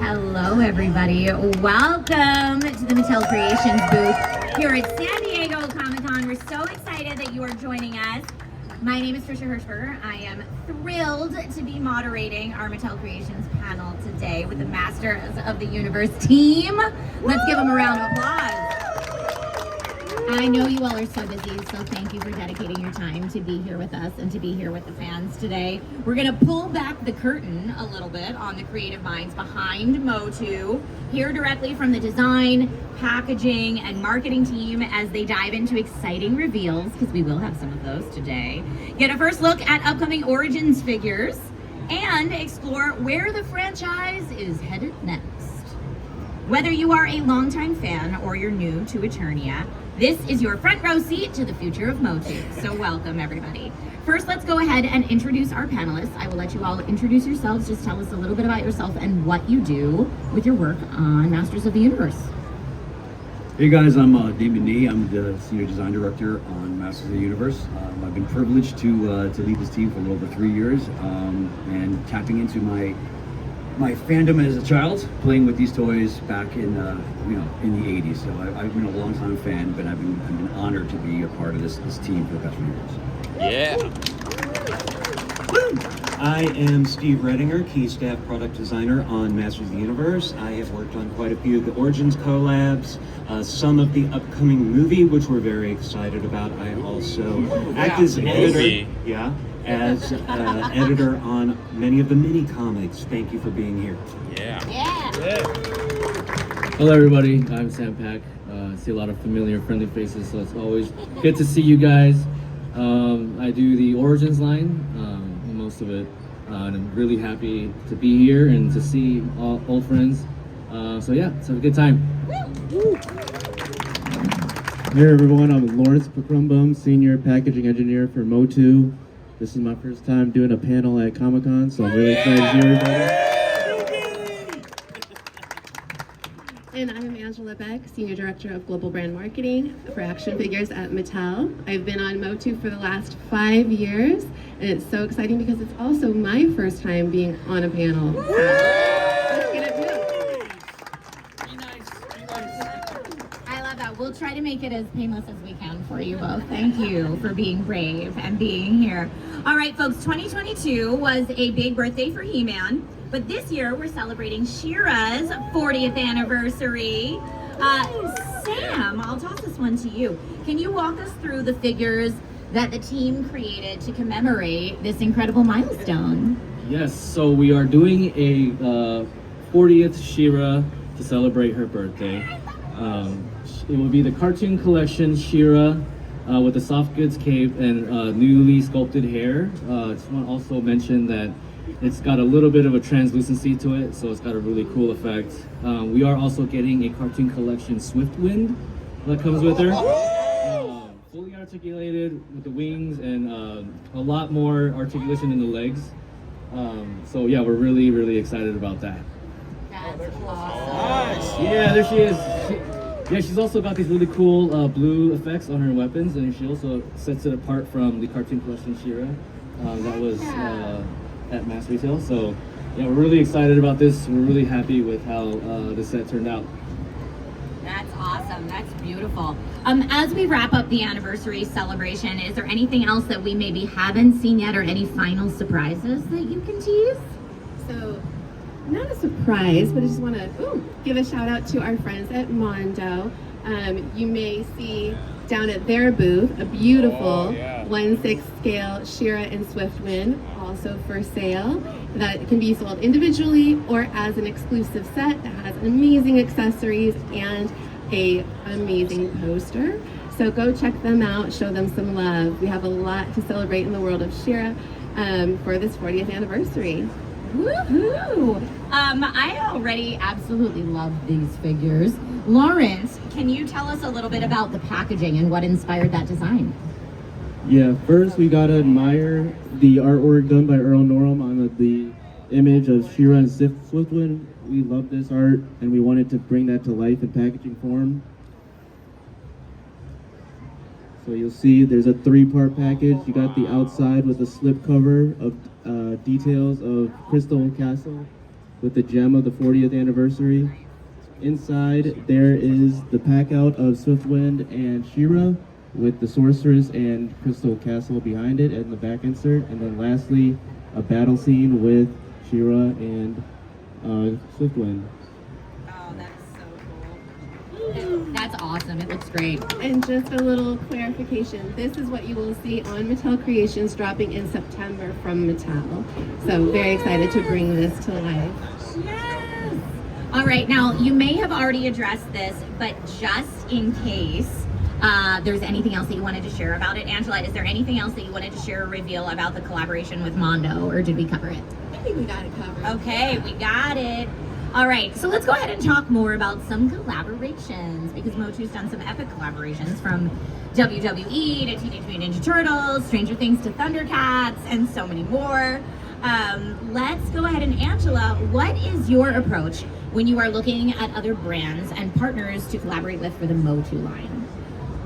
Hello, everybody. Welcome to the Mattel Creations booth here at San Diego Comic-Con. We're so excited that you are joining us. My name is Trisha Hirschberger. I am thrilled to be moderating our Mattel Creations panel today with the Masters of the Universe team. Let's give them a round of applause. I know you all are so busy, so thank you for dedicating your time to be here with us and to be here with the fans today. We're going to pull back the curtain a little bit on the creative minds behind Motu, hear directly from the design, packaging, and marketing team as they dive into exciting reveals, because we will have some of those today. Get a first look at upcoming Origins figures and explore where the franchise is headed next. Whether you are a longtime fan or you're new to Eternia, this is your front row seat to the future of Motu. So welcome, everybody. First, let's go ahead and introduce our panelists. I will let you all introduce yourselves. Just tell us a little bit about yourself and what you do with your work on Masters of the Universe. Hey guys, I'm Damon Nee. I'm the Senior Design Director on Masters of the Universe. I've been privileged to lead this team for a little over 3 years, and tapping into my fandom as a child, playing with these toys back in in the 80s. So I've been a long-time fan, but I've been honored to be a part of this team for the past few years. Yeah. I am Steve Redinger, Key Staff Product Designer on Masters of the Universe. I have worked on quite a few of the Origins collabs, some of the upcoming movie, which we're very excited about. I also act as editor. Yeah. As editor on many of the mini comics. Thank you for being here. Yeah. Hello everybody, I'm Sam Pack. I see a lot of familiar, friendly faces, so it's always good to see you guys. I do the Origins line, most of it, and I'm really happy to be here and to see all old friends. So yeah, let's have a good time. Hey everyone, I'm Lawrence Pacrumbum, Senior Packaging Engineer for Motu. This is my first time doing a panel at Comic-Con, so I'm really excited to see everybody. And I'm Angela Beck, Senior Director of Global Brand Marketing for action figures at Mattel. I've been on Motu for the last 5 years, and it's so exciting because it's also my first time being on a panel. Let's get it moving. We'll try to make it as painless as we can for you both. Thank you for being brave and being here. All right, folks, 2022 was a big birthday for He-Man, but this year we're celebrating She-Ra's 40th anniversary. Sam, I'll toss this one to you. Can you walk us through the figures that the team created to commemorate this incredible milestone? Yes, so we are doing a 40th She-Ra to celebrate her birthday. It will be the cartoon collection She-Ra with the soft goods cape and newly sculpted hair. Just want to also mention that it's got a little bit of a translucency to it, so it's got a really cool effect. We are also getting a cartoon collection Swift Wind that comes with her. Fully articulated with the wings and a lot more articulation in the legs. So yeah, we're really, really excited about that. That's awesome. Yeah, there she is. She's also got these really cool blue effects on her weapons, and she also sets it apart from the cartoon collection She-Ra that was at mass retail. So yeah, we're really excited about this. We're really happy with how the set turned out. That's awesome. That's beautiful. As we wrap up the anniversary celebration, is there anything else that we maybe haven't seen yet, or any final surprises that you can tease? So, not a surprise, but I just want to give a shout out to our friends at Mondo. You may see down at their booth a beautiful 1/6 scale She-Ra and Swift Wind, also for sale, that can be sold individually or as an exclusive set that has amazing accessories and a amazing poster. So go check them out, show them some love. We have a lot to celebrate in the world of She-Ra for this 40th anniversary. Woohoo! I already absolutely love these figures. Lawrence, can you tell us a little bit about the packaging and what inspired that design? Yeah, first we gotta admire the artwork done by Earl Norham on the image of She-Ra and Swiftwind. We love this art, and we wanted to bring that to life in packaging form. So you'll see there's a 3-part package. You got the outside with a slip cover of details of Crystal Castle. with the gem of the 40th anniversary. Inside, there is the pack out of Swiftwind and She-Ra with the Sorceress and Crystal Castle behind it and the back insert. And then lastly, a battle scene with She-Ra and Swiftwind. Oh, that is so cool. That's awesome. It looks great. And just a little clarification, this is what you will see on Mattel Creations dropping in September from Mattel. So very excited to bring this to life. Yes. All right, now you may have already addressed this, but just in case there's anything else that you wanted to share about it, Angela, is there anything else that you wanted to share or reveal about the collaboration with Mondo, or did we cover it? I think we got it covered. Okay, we got it. All right, so let's go ahead and talk more about some collaborations, because Motu's done some epic collaborations, from WWE to Teenage Mutant Ninja Turtles, Stranger Things to Thundercats, and so many more. Let's go ahead and Angela, what is your approach when you are looking at other brands and partners to collaborate with for the Motu line?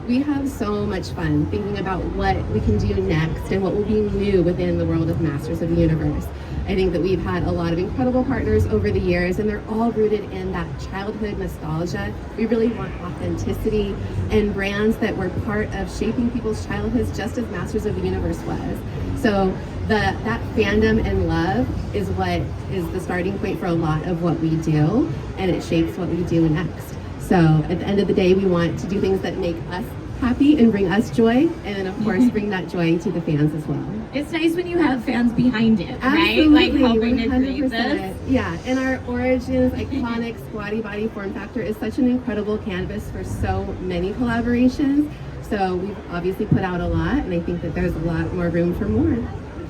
We have so much fun thinking about what we can do next and what will be new within the world of Masters of the Universe. I think that we've had a lot of incredible partners over the years, and they're all rooted in that childhood nostalgia. We really want authenticity and brands that were part of shaping people's childhoods just as Masters of the Universe was. So that fandom and love is what is the starting point for a lot of what we do, and it shapes what we do next. So at the end of the day, we want to do things that make us happy and bring us joy, and then of course bring that joy to the fans as well. It's nice when you have fans behind it, Absolutely, right? Like helping to create 100%. this. Yeah, and our Origins iconic squatty body form factor is such an incredible canvas for so many collaborations. So we've obviously put out a lot, and I think that there's a lot more room for more.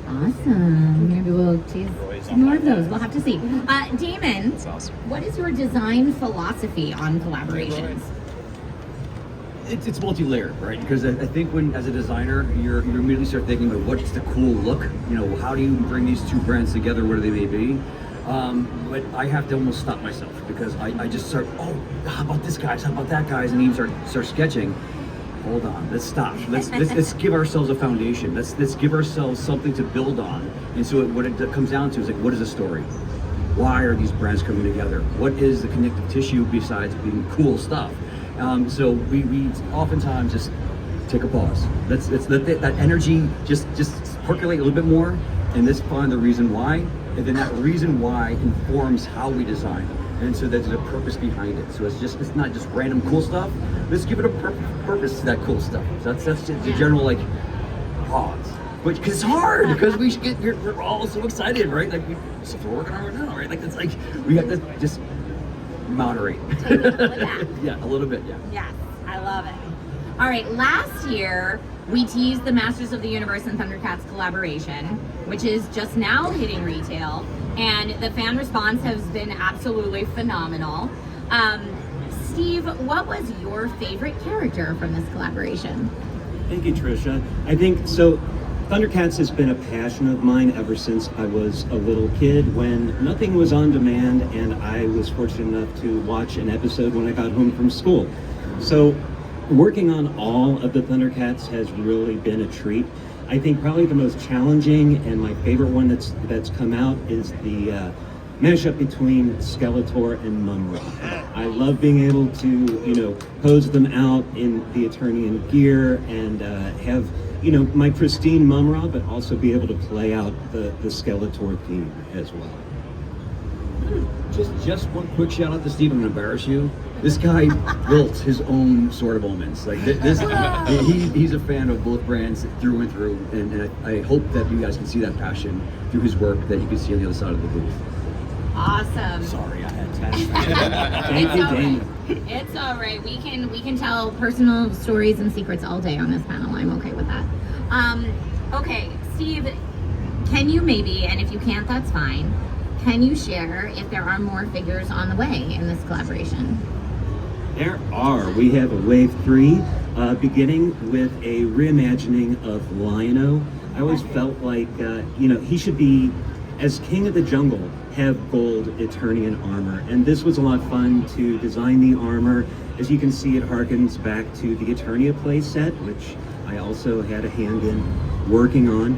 Awesome. Maybe we'll tease some more of those. We'll have to see. Damon, what is your design philosophy on collaborations? It's multi-layered, right? Because I think when, as a designer, you immediately start thinking about what's the cool look. You know, how do you bring these two brands together, whatever they may be. But I have to almost stop myself, because I just start, oh, how about this guys? How about that guys? And even start sketching. Hold on, let's stop. Let's give ourselves a foundation. Let's give ourselves something to build on. And so what it comes down to is, like, what is the story? Why are these brands coming together? What is the connective tissue besides being cool stuff? So we oftentimes just take a pause. Let's let that energy just percolate a little bit more, and let's find the reason why, and then that reason why informs how we design. And so there's a purpose behind it. So it's not just random cool stuff. Let's give it a purpose to that cool stuff. So that's just the general, like, pause. But because it's hard, because we're all so excited, right? Like, so we're working on it now, right? Like, it's like we have to just moderate. Take it a little back. Yeah, a little bit, yeah. Yes, I love it. All right, last year we teased the Masters of the Universe and Thundercats collaboration, which is just now hitting retail, and the fan response has been absolutely phenomenal. Steve, what was your favorite character from this collaboration? Thank you, Trisha. I think so. Thundercats has been a passion of mine ever since I was a little kid, when nothing was on demand, and I was fortunate enough to watch an episode when I got home from school. So working on all of the Thundercats has really been a treat. I think probably the most challenging and my favorite one that's come out is the mashup between Skeletor and Mumra. I love being able to, pose them out in the Eternian gear and have, my pristine Mumra, but also be able to play out the Skeletor theme as well. Just one quick shout out to Steve. I'm gonna embarrass you. This guy built his own sort of omens. Like he's a fan of both brands through and through, and I hope that you guys can see that passion through his work that you can see on the other side of the booth. Awesome. Sorry, I had to. Thank you, Daniel. It's all right. We can tell personal stories and secrets all day on this panel. I'm okay with that. Okay, Steve, can you maybe, and if you can't, that's fine, can you share if there are more figures on the way in this collaboration? There are. We have a wave 3, beginning with a reimagining of Lion-O. I always felt like, he should be, as King of the Jungle, have gold Eternian armor. And this was a lot of fun to design the armor. As you can see, it harkens back to the Eternia play set, which I also had a hand in working on.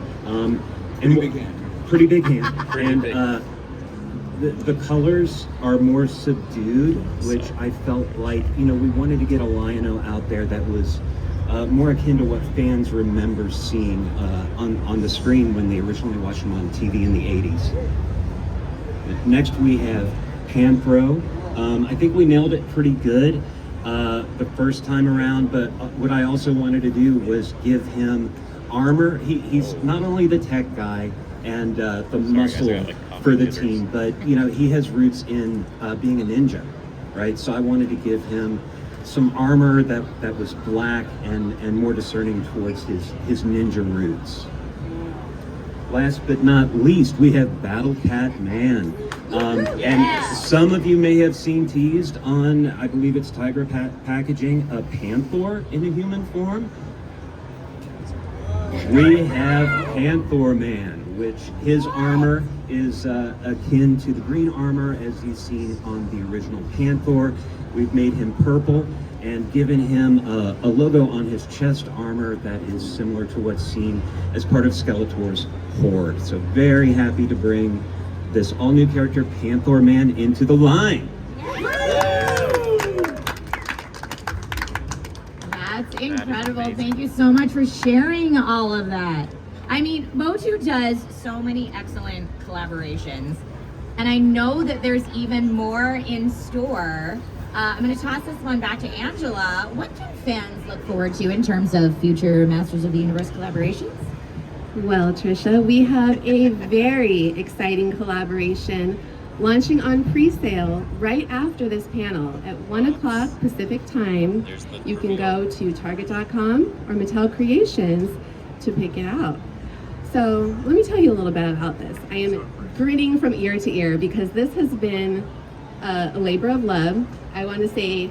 Pretty big hand. Pretty big hand. And the colors are more subdued, which I felt like, we wanted to get a Lion-O out there that was more akin to what fans remember seeing on the screen when they originally watched him on TV in the 80s. Next we have Panthro. I think we nailed it pretty good the first time around, but what I also wanted to do was give him armor. He's not only the tech guy and the muscle for the team, but he has roots in being a ninja, right? So I wanted to give him some armor that was black and more discerning towards his ninja roots. Last but not least, we have Battle Cat Man. And some of you may have seen teased on, I believe it's Tiger packaging, a Panther in a human form. We have Panther Man, which his armor is akin to the green armor as you've seen on the original Panther. We've made him purple and given him a logo on his chest armor that is similar to what's seen as part of Skeletor's Horde. So very happy to bring this all-new character, Panther Man, into the line. That's incredible. Thank you so much for sharing all of that. I mean, Motu does so many excellent collaborations, and I know that there's even more in store. I'm going to toss this one back to Angela. What can fans look forward to in terms of future Masters of the Universe collaborations? Well, Trisha, we have a very exciting collaboration launching on pre-sale right after this panel at 1 o'clock Pacific time. You can go to Target.com or Mattel Creations to pick it out. So let me tell you a little bit about this. I am grinning from ear to ear because this has been a labor of love. I want to say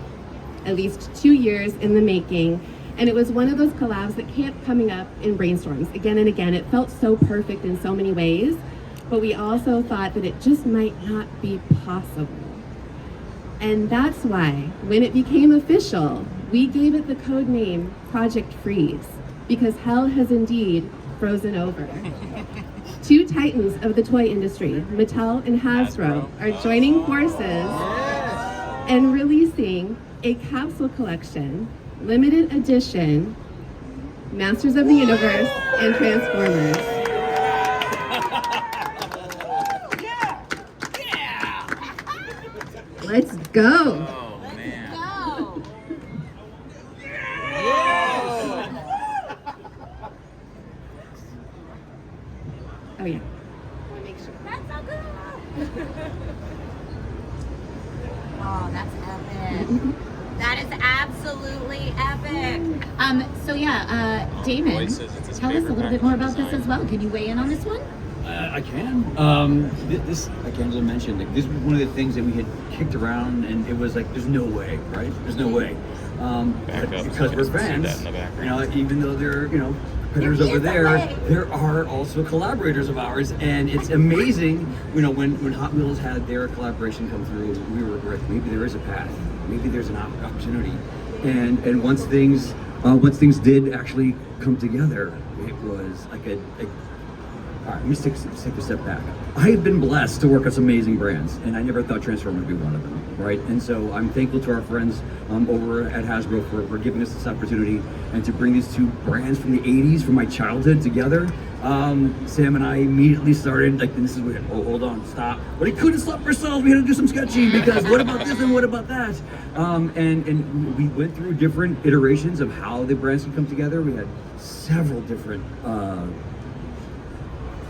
at least 2 years in the making. And it was one of those collabs that kept coming up in brainstorms again and again. It felt so perfect in so many ways, but we also thought that it just might not be possible. And that's why, when it became official, we gave it the code name Project Freeze, because hell has indeed frozen over. Two titans of the toy industry, Mattel and Hasbro, are joining forces and releasing a capsule collection, limited edition, Masters of the Universe and Transformers. Let's go. Oh yeah. I want to make sure. That's so good. Oh, that's epic. That is absolutely epic. So yeah, Damon, tell us a little bit more about this as well. Can you weigh in on this one? I can. This, like Angela mentioned, like, this was one of the things that we had kicked around, and it was like, there's no way, right? There's no way. Because we're fans, even though they're, competitors over there, there are also collaborators of ours, and it's amazing. When Hot Wheels had their collaboration come through, we were like, maybe there is a path, maybe there's an opportunity, and once things did actually come together, it was like all right, let me take a step back. I have been blessed to work with some amazing brands, and I never thought Transformer would be one of them, right? And so I'm thankful to our friends over at Hasbro for giving us this opportunity and to bring these two brands from the 80s, from my childhood, together. Sam and I immediately started, like, this is weird. Oh, hold on, stop. But we couldn't stop ourselves. We had to do some sketching because what about this and what about that? And we went through different iterations of how the brands can come together. We had several different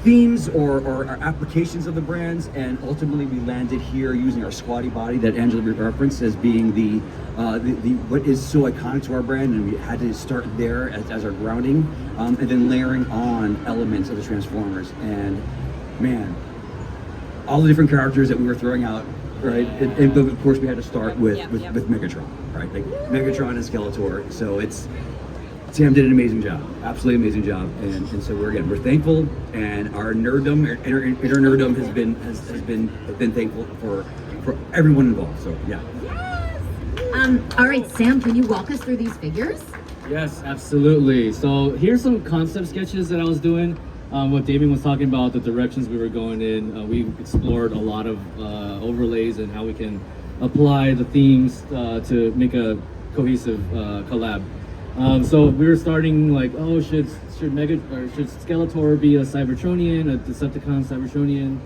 themes or applications of the brands, and ultimately we landed here using our squatty body that Angela referenced as being the what is so iconic to our brand, and we had to start there as our grounding, and then layering on elements of the Transformers. And man, all the different characters that we were throwing out, right? And but of course we had to start with Megatron, right? Like Megatron and Skeletor. So Sam did an amazing job, absolutely amazing job, and so we're thankful, and our nerddom, inner nerddom has been thankful for everyone involved. So yeah. Yes. All right, Sam, can you walk us through these figures? Yes, absolutely. So here's some concept sketches that I was doing. what Damien was talking about, the directions we were going in, we explored a lot of overlays and how we can apply the themes to make a cohesive collab. So we were starting like, oh, should Skeletor be a Cybertronian, a Decepticon Cybertronian?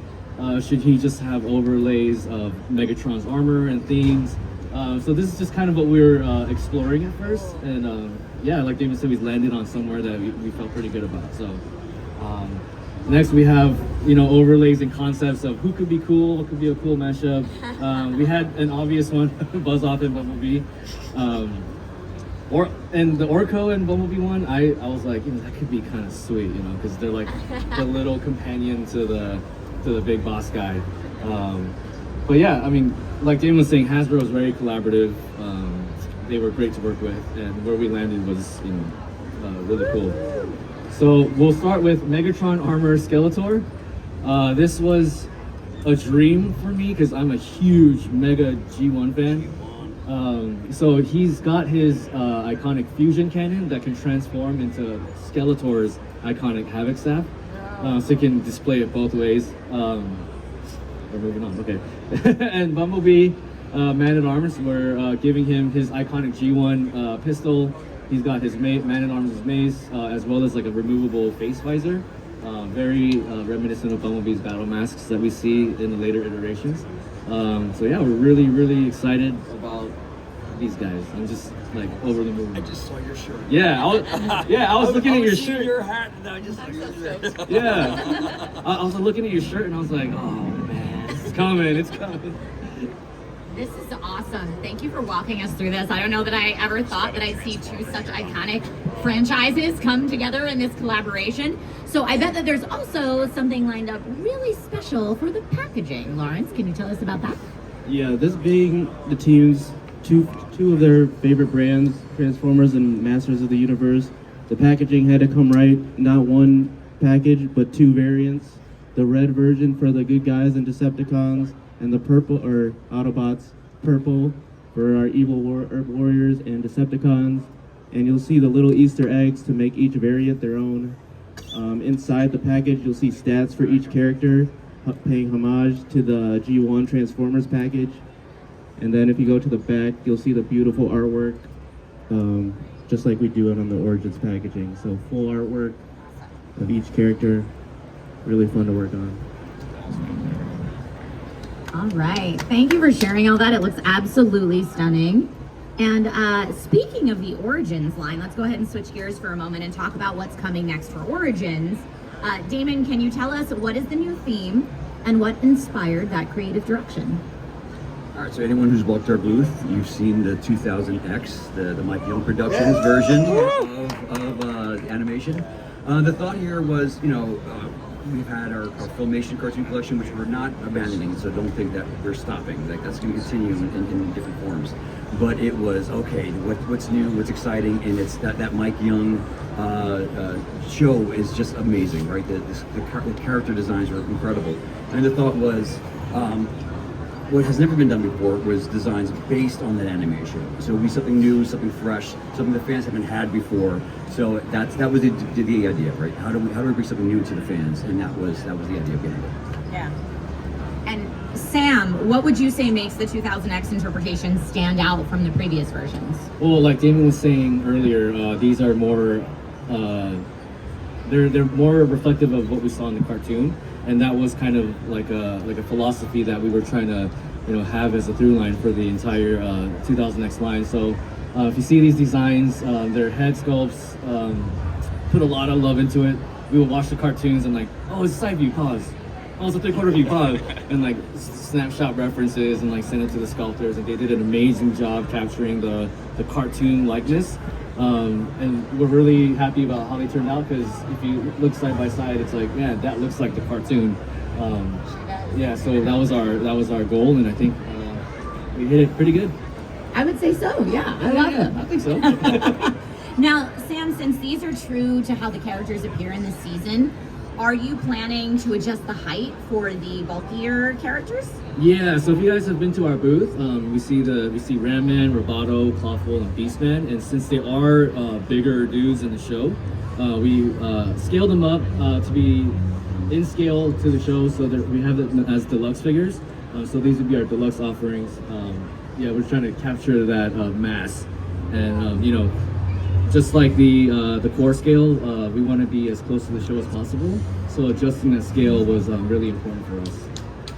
Should he just have overlays of Megatron's armor and themes? So this is just kind of what we were exploring at first, and yeah, like David said, we landed on somewhere that we felt pretty good about. So next we have, you know, overlays and concepts of who could be cool, what could be a cool mashup. We had an obvious one, Buzz Off and Bumblebee. And the Orko and Bumblebee one, I was like, you know, that could be kind of sweet, you know, because they're like the little companion to the big boss guy. But yeah, I mean, like Damon was saying, Hasbro was very collaborative. They were great to work with, and where we landed was, you know, really cool. So we'll start with Megatron Armor Skeletor. This was a dream for me because I'm a huge Mega G1 fan. So he's got his iconic fusion cannon that can transform into Skeletor's iconic Havoc Staff. So you can display it both ways. We're moving on, okay. And Bumblebee, Man-at-Arms, we're giving him his iconic G1 pistol. He's got his Man-at-Arms' mace, as well as like a removable face visor. Very reminiscent of Bumblebee's battle masks that we see in the later iterations. So yeah, we're really, really excited about these guys. I'm just like over the moon. I just saw your shirt. Yeah, I was looking at your shirt. Your hat, and I just saw your shirt. Yeah, I was looking at your shirt and I was like, oh man, it's coming, it's coming. This is awesome. Thank you for walking us through this. I don't know that I ever thought that I'd see two such iconic franchises come together in this collaboration. So I bet that there's also something lined up really special for the packaging. Lawrence, can you tell us about that? Yeah, this being the team's two of their favorite brands, Transformers and Masters of the Universe, the packaging had to come right. Not one package, but two variants. The red version for the good guys and Decepticons, and the purple, or Autobots, purple for our evil warriors and Decepticons. And you'll see the little Easter eggs to make each variant their own. Inside the package, you'll see stats for each character, paying homage to the G1 Transformers package. And then if you go to the back, you'll see the beautiful artwork, just like we do it on the Origins packaging. So full artwork of each character, really fun to work on. All right. Thank you for sharing all that. It looks absolutely stunning. And speaking of the Origins line, let's go ahead and switch gears for a moment and talk about what's coming next for Origins. Damon, can you tell us what is the new theme and what inspired that creative direction? All right, so anyone who's walked our booth, you've seen the 2000X, the Mike Young Productions version of the animation. The thought here was, you know, we've had our Filmation cartoon collection, which we're not abandoning, so don't think that we're stopping. Like, that's going to continue in different forms. But it was, okay, what's new, what's exciting, and it's that Mike Young show is just amazing, right? The character designs are incredible. And the thought was, what has never been done before was designs based on that animation. So it'll be something new, something fresh, something the fans haven't had before. So that was the idea, right? How do we bring something new to the fans? And that was the idea behind it. Yeah. And Sam, what would you say makes the 2000X interpretation stand out from the previous versions? Well, like Damon was saying earlier, these are more, they're more reflective of what we saw in the cartoon. And that was kind of like a philosophy that we were trying to, you know, have as a through line for the entire 2000X line. So if you see these designs, they're head sculpts, put a lot of love into it. We would watch the cartoons and like, oh, it's a side view, pause. Oh, it's a 3/4 view, pause. And like snapshot references and like send it to the sculptors. And they did an amazing job capturing the cartoon likeness. And we're really happy about how they turned out, because if you look side by side, it's like, man, that looks like the cartoon. Yeah, so that was our goal, and I think we hit it pretty good. I would say so, yeah. I love it. I think so. Now, Sam, since these are true to how the characters appear in this season, Are you planning to adjust the height for the bulkier characters? Yeah, so if you guys have been to our booth, we see Ram Man, Roboto, Clawful, and Beastman, and since they are bigger dudes in the show, we scaled them up to be in scale to the show, so that we have them as deluxe figures. So these would be our deluxe offerings. Yeah, we're trying to capture that mass, and you know, just like the core scale, we want to be as close to the show as possible. So adjusting that scale was really important for us.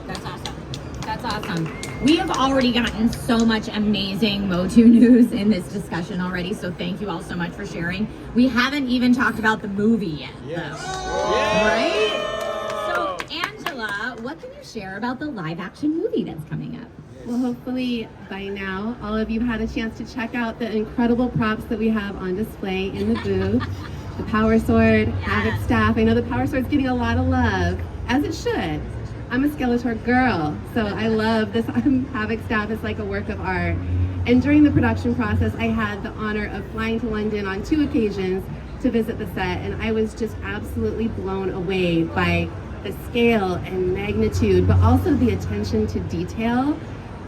That's awesome. That's awesome. We have already gotten so much amazing Motu news in this discussion already, so thank you all so much for sharing. We haven't even talked about the movie yet, though. Right? So, Angela, what can you share about the live-action movie that's coming up? Well, hopefully by now, all of you had a chance to check out the incredible props that we have on display in the booth. The Power Sword, Havoc Staff. I know the Power Sword's getting a lot of love, as it should. I'm a Skeletor girl, so I love this Havoc Staff. It's like a work of art. And during the production process, I had the honor of flying to London on 2 occasions to visit the set, and I was just absolutely blown away by the scale and magnitude, but also the attention to detail.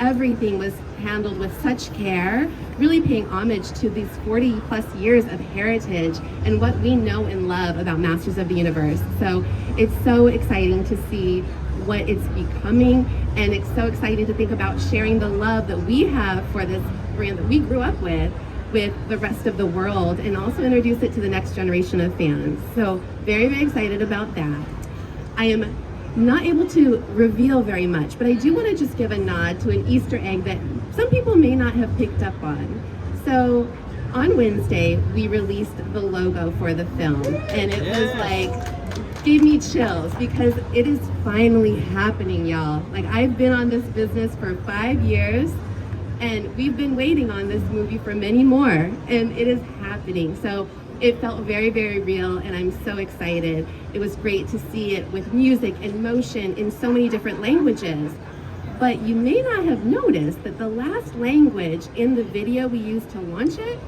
Everything was handled with such care, really paying homage to these 40 plus years of heritage and what we know and love about Masters of the Universe. So it's so exciting to see what it's becoming, and it's so exciting to think about sharing the love that we have for this brand that we grew up with the rest of the world, and also introduce it to the next generation of fans. So very, very excited about that. I am not able to reveal very much, but I do want to just give a nod to an Easter egg that some people may not have picked up on. So on Wednesday, we released the logo for the film, and it was like, gave me chills, because it is finally happening, y'all. Like, I've been on this business for 5 years, and we've been waiting on this movie for many more, and it is happening. So it felt very, very real, and I'm so excited. It was great to see it with music and motion in so many different languages. But you may not have noticed that the last language in the video we used to launch it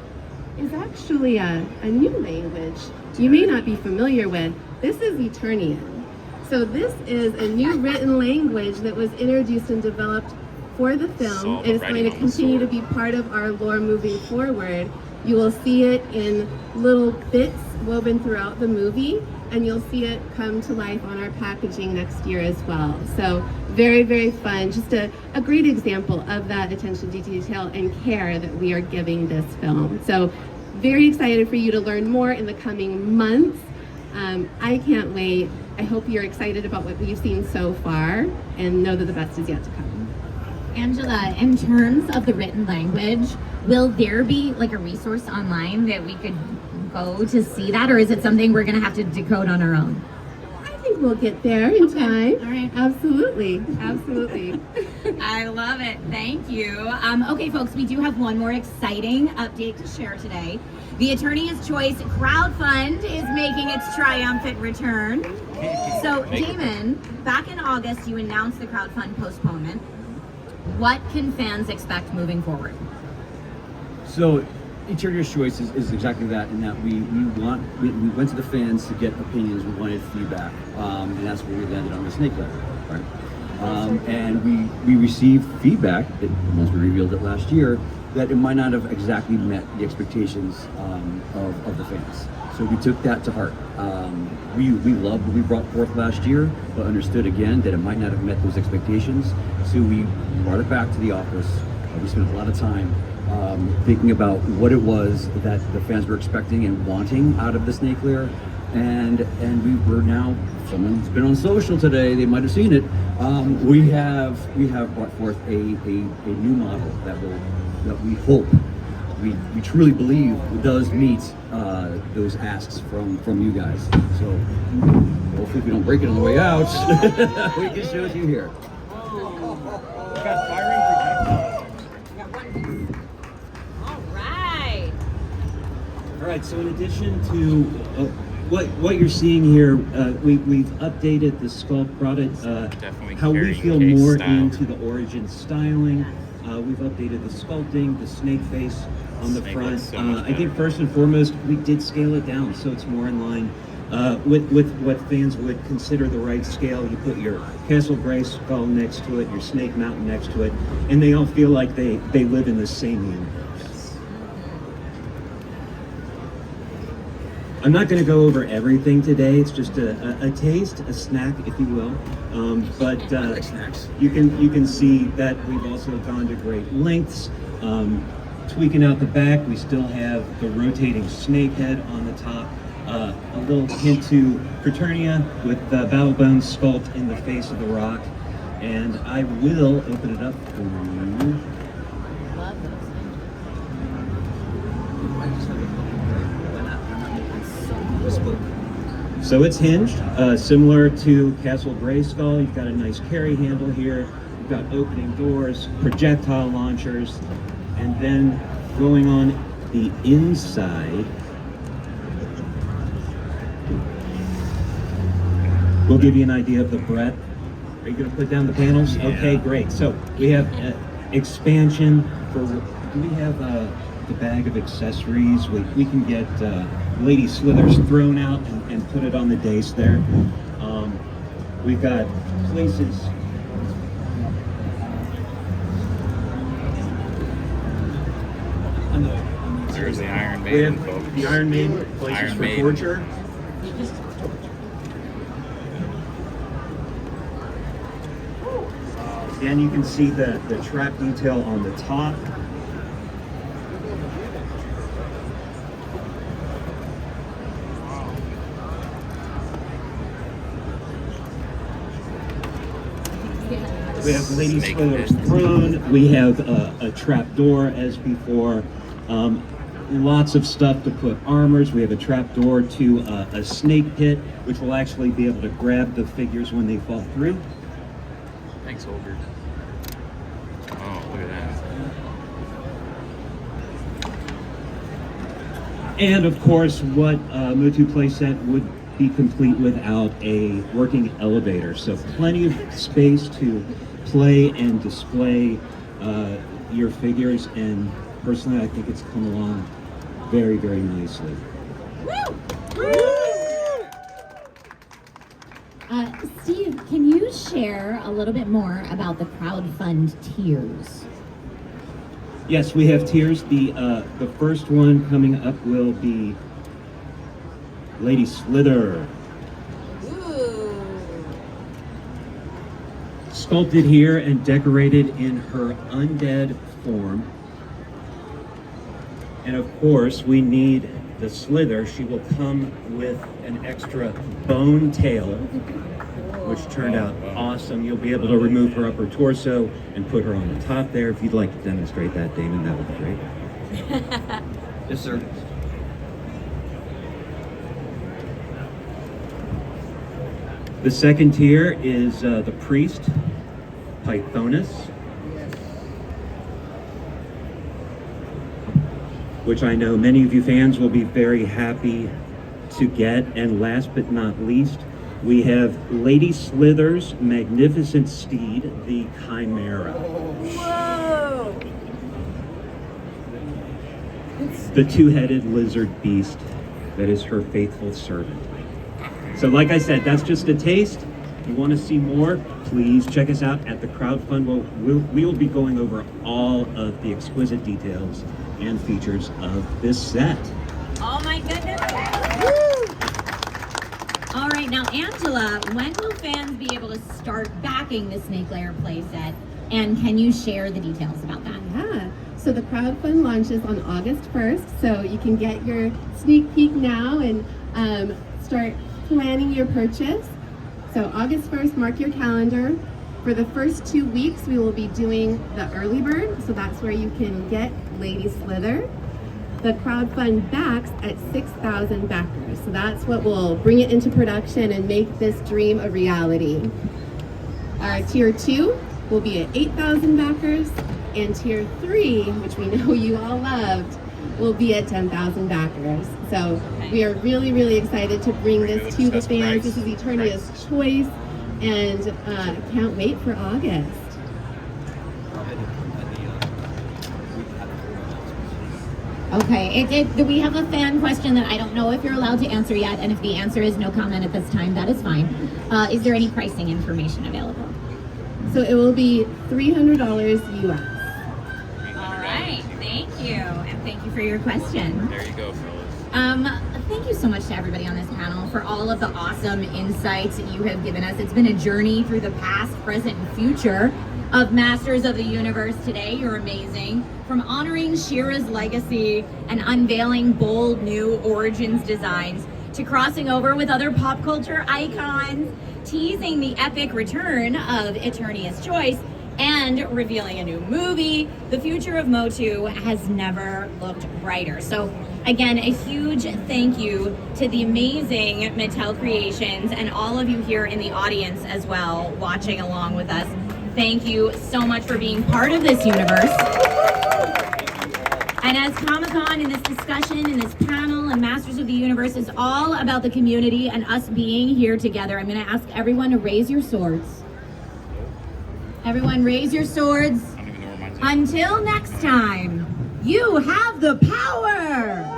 is actually a new language you may not be familiar with. This is Eternian. So this is a new written language that was introduced and developed for the film. It is going to continue to be part of our lore moving forward. You will see it in little bits woven throughout the movie, and you'll see it come to life on our packaging next year as well. So very, very fun. Just a great example of that attention to detail and care that we are giving this film. So very excited for you to learn more in the coming months. I can't wait. I hope you're excited about what we've seen so far, and know that the best is yet to come. Angela, in terms of the written language, will there be like a resource online that we could go to see that, or is it something we're going to have to decode on our own? I think we'll get there in time. All right. Absolutely. Absolutely. I love it. Thank you. Okay, folks, we do have one more exciting update to share today. The Eternia's Choice crowdfund is making its triumphant return. So, Damon, back in August, you announced the crowdfund postponement. What can fans expect moving forward? So, Eternia's Choice is exactly that, in that we went to the fans to get opinions, we wanted feedback, and that's where we landed on the snake letter, right? And we received feedback, once we revealed it last year, that it might not have exactly met the expectations of the fans. So we took that to heart. We loved what we brought forth last year, but understood again that it might not have met those expectations. So we brought it back to the office. We spent a lot of time thinking about what it was that the fans were expecting and wanting out of the snake lair. And we were now, someone's been on social today, they might have seen it. We have brought forth a new model that we hope, we truly believe does meet those asks from you guys. So hopefully if we don't break it on the way out, we can show it to you here. All right, so in addition to what you're seeing here, we've updated the sculpt product, how we feel more into the origin styling. We've updated the sculpting, the snake face on the front. I think first and foremost, we did scale it down so it's more in line with what fans would consider the right scale. You put your Castle Grayskull next to it, your Snake Mountain next to it, and they all feel like they live in the same universe. I'm not going to go over everything today. It's just a taste, a snack, if you will. But you can see that we've also gone to great lengths. Tweaking out the back, we still have the rotating snake head on the top. A little hint to Eternia with the Battlebone sculpt in the face of the rock. And I will open it up for you. So it's hinged, similar to Castle Grayskull. You've got a nice carry handle here. You've got opening doors, projectile launchers, and then going on the inside, we'll give you an idea of the breadth. Are you going to put down the panels? Yeah. Okay, great. So we have expansion for. Do we have the bag of accessories? We can get Lady Slithers thrown out and put it on the dais there. We've got places. There's the Iron Maiden, folks. The Iron Maiden, places Iron for Maiden. torture. Again, you can see the trap detail on the top. We have Lady Snake Slither's pit. throne. We have a trap door as before. Lots of stuff to put armors. We have a trap door to a snake pit, which will actually be able to grab the figures when they fall through. Thanks, Ogre. Oh, look at that. And of course, what Motu playset would be complete without a working elevator. So plenty of space to play and display your figures. And personally, I think it's come along very, very nicely. Steve, can you share a little bit more about the crowdfund tiers? Yes, we have tiers. The first one coming up will be Lady Slither. Sculpted here and decorated in her undead form. And of course, we need the Slither. She will come with an extra bone tail, which turned out awesome. You'll be able to remove her upper torso and put her on the top there. If you'd like to demonstrate that, Damon, that would be great. Yes, sir. The second tier is the priest, Pythonus, which I know many of you fans will be very happy to get. And last but not least, we have Lady Slither's magnificent steed, the Chimera. Whoa! The two-headed lizard beast that is her faithful servant. So like I said, that's just a taste. If you want to see more, please check us out at the crowdfund. We will be going over all of the exquisite details and features of this set. Oh my goodness. All right, now Angela, when will fans be able to start backing the Snake Lair playset? And can you share the details about that? Yeah, so the crowdfund launches on August 1st, so you can get your sneak peek now and start planning your purchase. So August 1st, mark your calendar. For the first 2 weeks, we will be doing the early bird, so that's where you can get Lady Slither. The crowdfund backs at 6,000 backers, so that's what will bring it into production and make this dream a reality. Our tier 2 will be at 8,000 backers, and tier 3, which we know you all loved, will be at 10,000 backers. So we are really, really excited to bring this to the fans. This is Eternia's choice, and can't wait for August. Okay, we have a fan question that I don't know if you're allowed to answer yet, and if the answer is no comment at this time, that is fine. Is there any pricing information available? So it will be $300 US. All right, thank you, and thank you for your question. There you go, fellas. Thank you so much to everybody on this panel for all of the awesome insights that you have given us. It's been a journey through the past, present, and future of Masters of the Universe today. You're amazing. From honoring She-Ra's legacy and unveiling bold new Origins designs, to crossing over with other pop culture icons, teasing the epic return of Eternia's Choice, and revealing a new movie, the future of Motu has never looked brighter. So again, a huge thank you to the amazing Mattel Creations and all of you here in the audience as well, watching along with us. Thank you so much for being part of this universe. And as Comic-Con and this discussion and this panel and Masters of the Universe is all about the community and us being here together, I'm going to ask everyone to raise your swords. Everyone raise your swords. I don't even know where mine's at. Until next time, you have the power.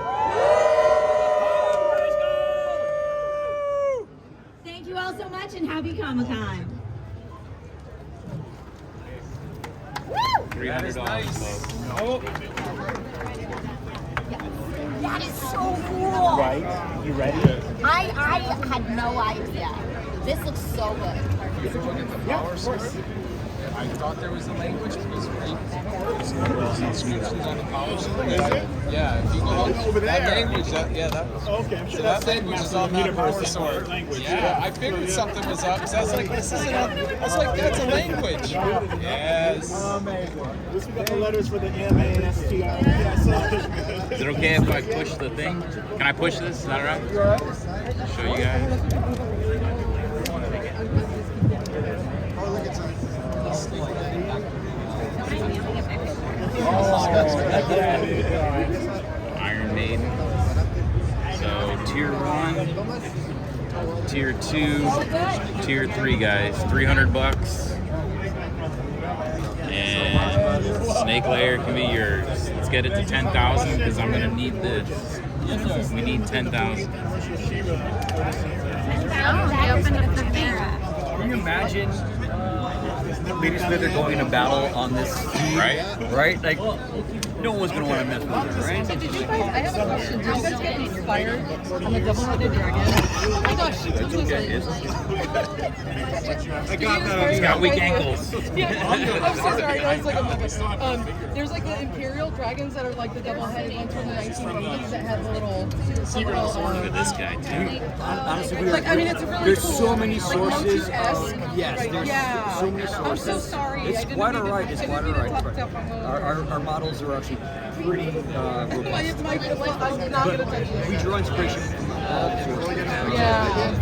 Thank you all so much and happy Comic-Con. $300, folks. That is so cool. Right? You ready? I had no idea. This looks so good. Yeah, of course. I thought there was a language that was free. There's inscriptions on the power sword. Is it? Yeah, if you go over there. that language, that was. Okay, I'm sure So that's that language is on that power sword. language. Yeah, I figured something was up. So I was like, this isn't a, I was like, that's a language. Yes. Amazing. At least we got the letters for the M-A-S-T-R. Yeah, Is it okay if I push the thing? Can I push this? Is that all right? You all right? Show you guys. Iron Maiden. So tier 1, tier 2, tier 3 guys. $300. And Snake Layer can be yours. Let's get it to 10,000 because I'm gonna need this. We need 10,000. Can you imagine Lady Slither going to battle on this team? Right? Like, no one's going to want to mess with her, right? I have a question. Did you guys get inspired on the double-headed dragon? Oh my gosh, It's okay. He's got weak ankles. Yeah, I'm so sorry. I was like, oh my gosh. There's like the imperial dragons that are like the double-headed ones from the 1980s that have the little. Look at this guy too. Honestly, Like, I mean, it's really there's cool. so many Like sources. monkey-esque. Yes, there's Yeah. so many sources. I'm so sorry. I It's didn't quite mean to- alright. It's I didn't quite mean to alright. talk down on the- Our models are actually pretty robust. I'm not gonna touch it. We draw inspiration from all sources. Yeah.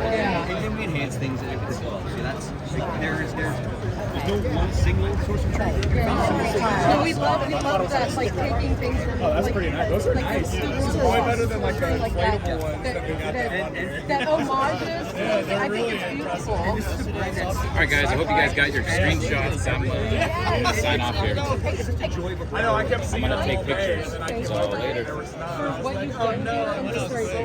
Yeah. And we enhance things as well. So that's there's no one single source of truth. No, we love that, like taking things from. Oh, that's like, pretty nice. Those are like, nice. the This is schools way better than like the like that. inflatable ones that we got. That homages. I think it's beautiful. All right, guys. I hope you guys got your screenshots. I'm gonna sign off here. I know, I kept I'm seeing gonna it take all day, pictures. and then I So later. For what you've done here, I'm just very